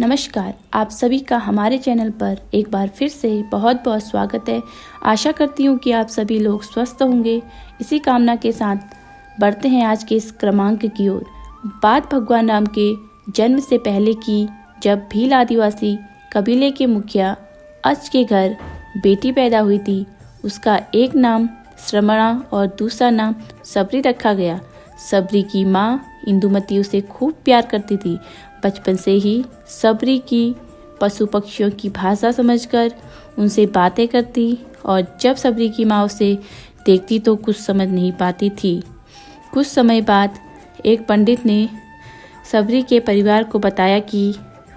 नमस्कार, आप सभी का हमारे चैनल पर एक बार फिर से बहुत बहुत स्वागत है। आशा करती हूँ कि आप सभी लोग स्वस्थ होंगे। इसी कामना के साथ बढ़ते हैं आज के इस क्रमांक की ओर। बात भगवान राम के जन्म से पहले की, जब भील आदिवासी कबीले के मुखिया अच के घर बेटी पैदा हुई थी। उसका एक नाम श्रमणा और दूसरा नाम सबरी रखा गया। सबरी की माँ इंदुमती उसे खूब प्यार करती थी। बचपन से ही सबरी की पशु पक्षियों की भाषा समझकर उनसे बातें करती, और जब सबरी की माँ उसे देखती तो कुछ समझ नहीं पाती थी। कुछ समय बाद एक पंडित ने सबरी के परिवार को बताया कि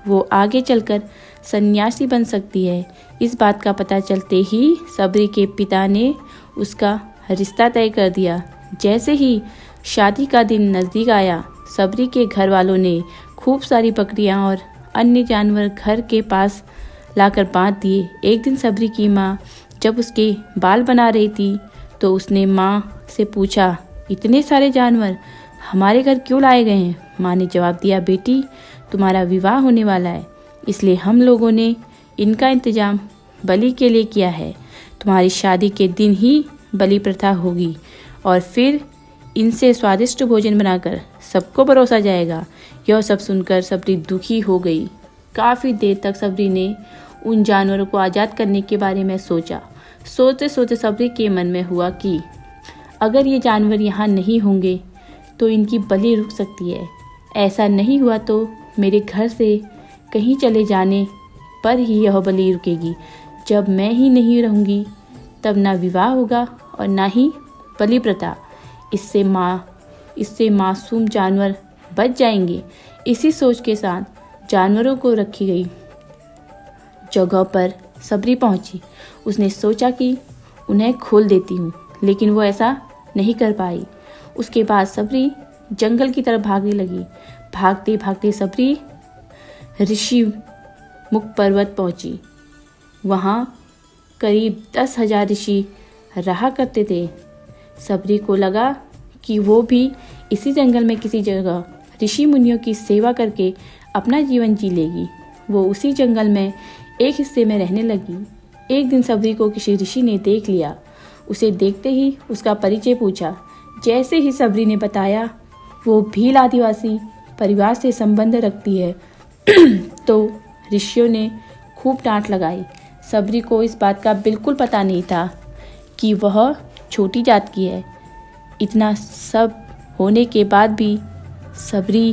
वो आगे चलकर सन्यासी बन सकती है। इस बात का पता चलते ही सबरी के पिता ने उसका रिश्ता तय कर दिया। जैसे ही शादी का दिन नज़दीक आया, सबरी के घर वालों ने खूब सारी बकरियां और अन्य जानवर घर के पास लाकर बांध दिए। एक दिन सबरी की माँ जब उसके बाल बना रही थी तो उसने माँ से पूछा, इतने सारे जानवर हमारे घर क्यों लाए गए हैं? माँ ने जवाब दिया, बेटी तुम्हारा विवाह होने वाला है, इसलिए हम लोगों ने इनका इंतजाम बलि के लिए किया है। तुम्हारी शादी के दिन ही बलि प्रथा होगी और फिर इनसे स्वादिष्ट भोजन बनाकर सबको परोसा जाएगा। यह सब सुनकर सबरी दुखी हो गई। काफ़ी देर तक सबरी ने उन जानवरों को आज़ाद करने के बारे में सोचा। सोचते सोचते सबरी के मन में हुआ कि अगर ये जानवर यहाँ नहीं होंगे तो इनकी बलि रुक सकती है। ऐसा नहीं हुआ तो मेरे घर से कहीं चले जाने पर ही यह बलि रुकेगी। जब मैं ही नहीं रहूँगी तब ना विवाह होगा और ना ही बलि प्रथा। इससे मासूम जानवर बच जाएंगे। इसी सोच के साथ जानवरों को रखी गई जगह पर सबरी पहुंची। उसने सोचा कि उन्हें खोल देती हूँ, लेकिन वो ऐसा नहीं कर पाई। उसके बाद सबरी जंगल की तरफ भागने लगी। भागते भागते सबरी ऋषि मुख पर्वत पहुंची। वहाँ करीब 10,000 ऋषि रहा करते थे। सबरी को लगा कि वो भी इसी जंगल में किसी जगह ऋषि मुनियों की सेवा करके अपना जीवन जी लेगी। वो उसी जंगल में एक हिस्से में रहने लगी। एक दिन सबरी को किसी ऋषि ने देख लिया। उसे देखते ही उसका परिचय पूछा। जैसे ही सबरी ने बताया वो भील आदिवासी परिवार से संबंध रखती है तो ऋषियों ने खूब डांट लगाई। सबरी को इस बात का बिल्कुल पता नहीं था कि वह छोटी जात की है। इतना सब होने के बाद भी सबरी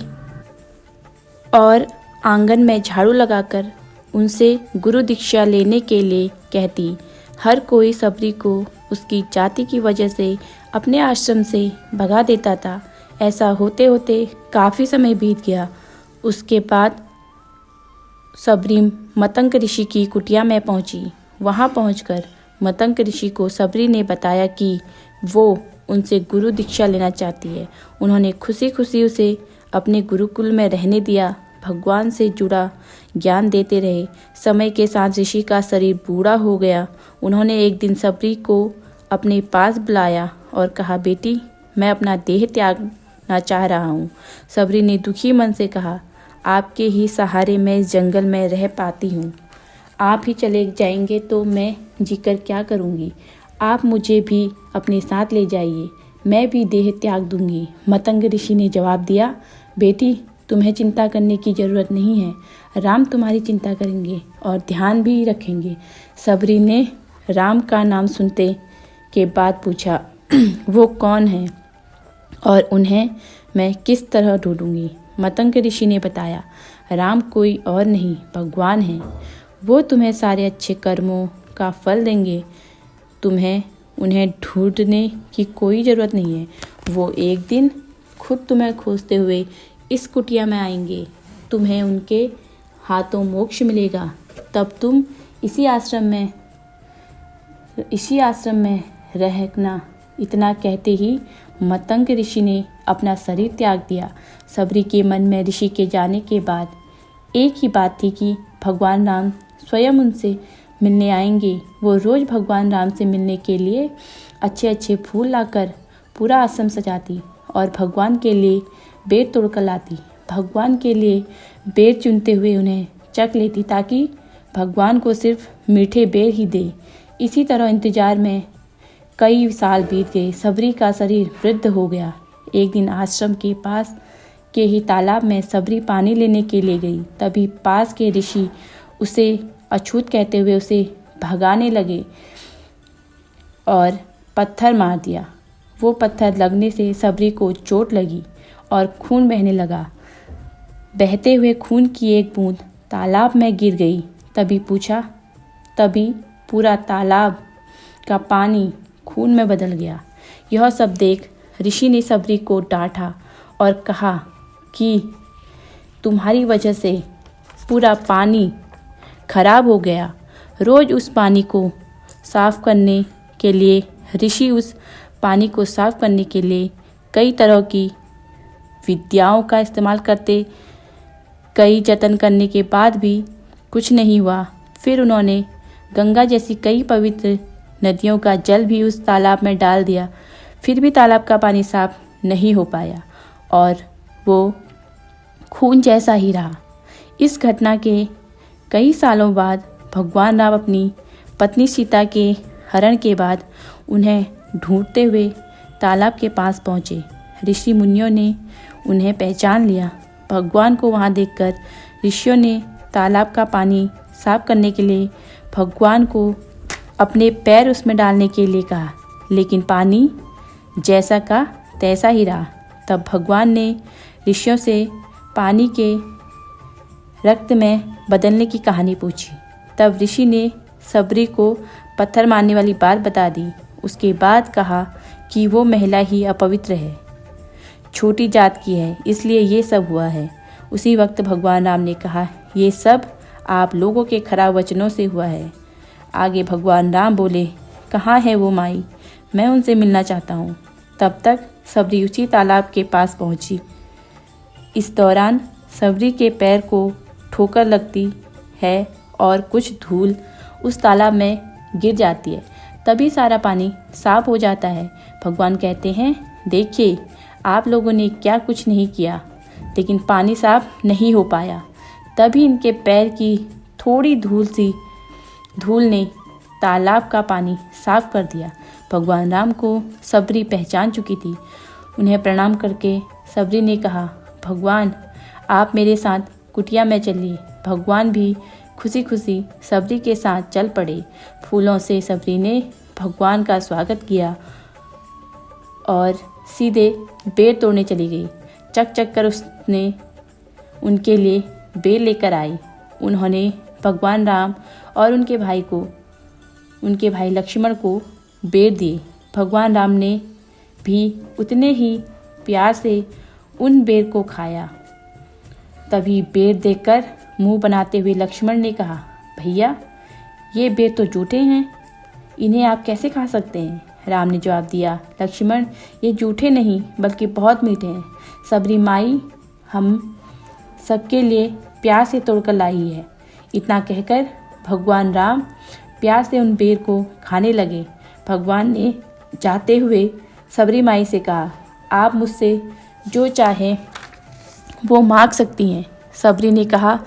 और आंगन में झाड़ू लगाकर उनसे गुरु दीक्षा लेने के लिए कहती। हर कोई सबरी को उसकी जाति की वजह से अपने आश्रम से भगा देता था। ऐसा होते होते काफ़ी समय बीत गया। उसके बाद सबरी मतंग ऋषि की कुटिया में पहुंची। वहां पहुंचकर मतंग ऋषि को सबरी ने बताया कि वो उनसे गुरु दीक्षा लेना चाहती है। उन्होंने खुशी खुशी उसे अपने गुरुकुल में रहने दिया। भगवान से जुड़ा ज्ञान देते रहे। समय के साथ ऋषि का शरीर बूढ़ा हो गया। उन्होंने एक दिन सबरी को अपने पास बुलाया और कहा, बेटी मैं अपना देह त्यागना चाह रहा हूँ। सबरी ने दुखी मन से कहा, आपके ही सहारे मैं इस जंगल में रह पाती हूँ। आप ही चले जाएंगे तो मैं जीकर क्या करूँगी। आप मुझे भी अपने साथ ले जाइए, मैं भी देह त्याग दूंगी। मतंग ऋषि ने जवाब दिया, बेटी तुम्हें चिंता करने की ज़रूरत नहीं है। राम तुम्हारी चिंता करेंगे और ध्यान भी रखेंगे। सबरी ने राम का नाम सुनते के बाद पूछा, वो कौन है और उन्हें मैं किस तरह ढूंढूंगी? मतंग ऋषि ने बताया, राम कोई और नहीं भगवान है। वो तुम्हें सारे अच्छे कर्मों का फल देंगे। तुम्हें उन्हें ढूंढने की कोई ज़रूरत नहीं है। वो एक दिन खुद तुम्हें खोजते हुए इस कुटिया में आएंगे। तुम्हें उनके हाथों मोक्ष मिलेगा। तब तुम इसी आश्रम में रहना। इतना कहते ही मतंग ऋषि ने अपना शरीर त्याग दिया। सबरी के मन में ऋषि के जाने के बाद एक ही बात थी कि भगवान राम स्वयं उनसे मिलने आएंगे। वो रोज़ भगवान राम से मिलने के लिए अच्छे अच्छे फूल लाकर पूरा आश्रम सजाती और भगवान के लिए बेर तोड़कर लाती। भगवान के लिए बेर चुनते हुए उन्हें चख लेती ताकि भगवान को सिर्फ मीठे बेर ही दे। इसी तरह इंतजार में कई साल बीत गए। सबरी का शरीर वृद्ध हो गया। एक दिन आश्रम के पास के ही तालाब में सबरी पानी लेने के लिए गई। तभी पास के ऋषि उसे अछूत कहते हुए उसे भगाने लगे और पत्थर मार दिया। वो पत्थर लगने से सबरी को चोट लगी और खून बहने लगा। बहते हुए खून की एक बूंद तालाब में गिर गई। तभी पूरा तालाब का पानी खून में बदल गया। यह सब देख ऋषि ने सबरी को डांटा और कहा कि तुम्हारी वजह से पूरा पानी खराब हो गया। रोज उस पानी को साफ करने के लिए ऋषि उस पानी को साफ करने के लिए कई तरह की विद्याओं का इस्तेमाल करते। कई जतन करने के बाद भी कुछ नहीं हुआ। फिर उन्होंने गंगा जैसी कई पवित्र नदियों का जल भी उस तालाब में डाल दिया। फिर भी तालाब का पानी साफ नहीं हो पाया और वो खून जैसा ही रहा। इस घटना के कई सालों बाद भगवान राम अपनी पत्नी सीता के हरण के बाद उन्हें ढूंढते हुए तालाब के पास पहुँचे। ऋषि मुनियों ने उन्हें पहचान लिया। भगवान को वहाँ देखकर ऋषियों ने तालाब का पानी साफ करने के लिए भगवान को अपने पैर उसमें डालने के लिए कहा, लेकिन पानी जैसा का तैसा ही रहा। तब भगवान ने ऋषियों से पानी के रक्त में बदलने की कहानी पूछी। तब ऋषि ने सबरी को पत्थर मारने वाली बात बता दी। उसके बाद कहा कि वो महिला ही अपवित्र है, छोटी जात की है, इसलिए ये सब हुआ है। उसी वक्त भगवान राम ने कहा, ये सब आप लोगों के खराब वचनों से हुआ है। आगे भगवान राम बोले, कहाँ है वो माई, मैं उनसे मिलना चाहता हूँ। तब तक सबरी उसी तालाब के पास पहुँची। इस दौरान सबरी के पैर को ठोकर लगती है और कुछ धूल उस तालाब में गिर जाती है। तभी सारा पानी साफ हो जाता है। भगवान कहते हैं, देखिए आप लोगों ने क्या कुछ नहीं किया, लेकिन पानी साफ नहीं हो पाया। तभी इनके पैर की थोड़ी धूल ने तालाब का पानी साफ कर दिया। भगवान राम को सबरी पहचान चुकी थी। उन्हें प्रणाम करके सबरी ने कहा, भगवान आप मेरे साथ कुटिया में चलिए। भगवान भी खुशी खुशी सबरी के साथ चल पड़े। फूलों से सबरी ने भगवान का स्वागत किया और सीधे बेर तोड़ने चली गई। चक कर उसने उनके लिए बेर लेकर आई। उन्होंने भगवान राम और उनके भाई लक्ष्मण को बेर दिए। भगवान राम ने भी उतने ही प्यार से उन बेर को खाया। तभी बेर देखकर मुंह बनाते हुए लक्ष्मण ने कहा, भैया ये बेर तो जूठे हैं, इन्हें आप कैसे खा सकते हैं? राम ने जवाब दिया, लक्ष्मण ये जूठे नहीं बल्कि बहुत मीठे हैं। सबरी माई हम सबके लिए प्यार से तोड़कर लाई है। इतना कहकर भगवान राम प्यार से उन बेर को खाने लगे। भगवान ने जाते हुए सबरी माई से कहा, आप मुझसे जो चाहें वो मांग सकती हैं। सबरी ने कहा,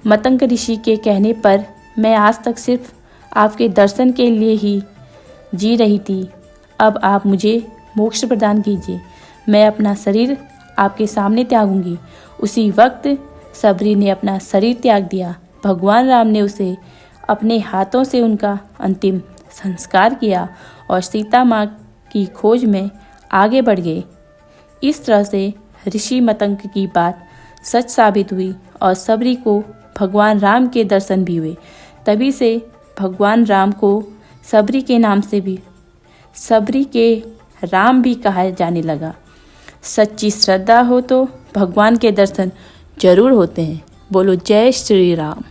मतंग ऋषि के कहने पर मैं आज तक सिर्फ आपके दर्शन के लिए ही जी रही थी। अब आप मुझे मोक्ष प्रदान कीजिए। मैं अपना शरीर आपके सामने त्यागूंगी। उसी वक्त सबरी ने अपना शरीर त्याग दिया। भगवान राम ने उसे अपने हाथों से उनका अंतिम संस्कार किया और सीता माँ की खोज में आगे बढ़ गए। इस तरह से ऋषि मतंग की बात सच साबित हुई और सबरी को भगवान राम के दर्शन भी हुए। तभी से भगवान राम को सबरी के नाम से भी सबरी के राम भी कहा जाने लगा। सच्ची श्रद्धा हो तो भगवान के दर्शन जरूर होते हैं। बोलो जय श्री राम।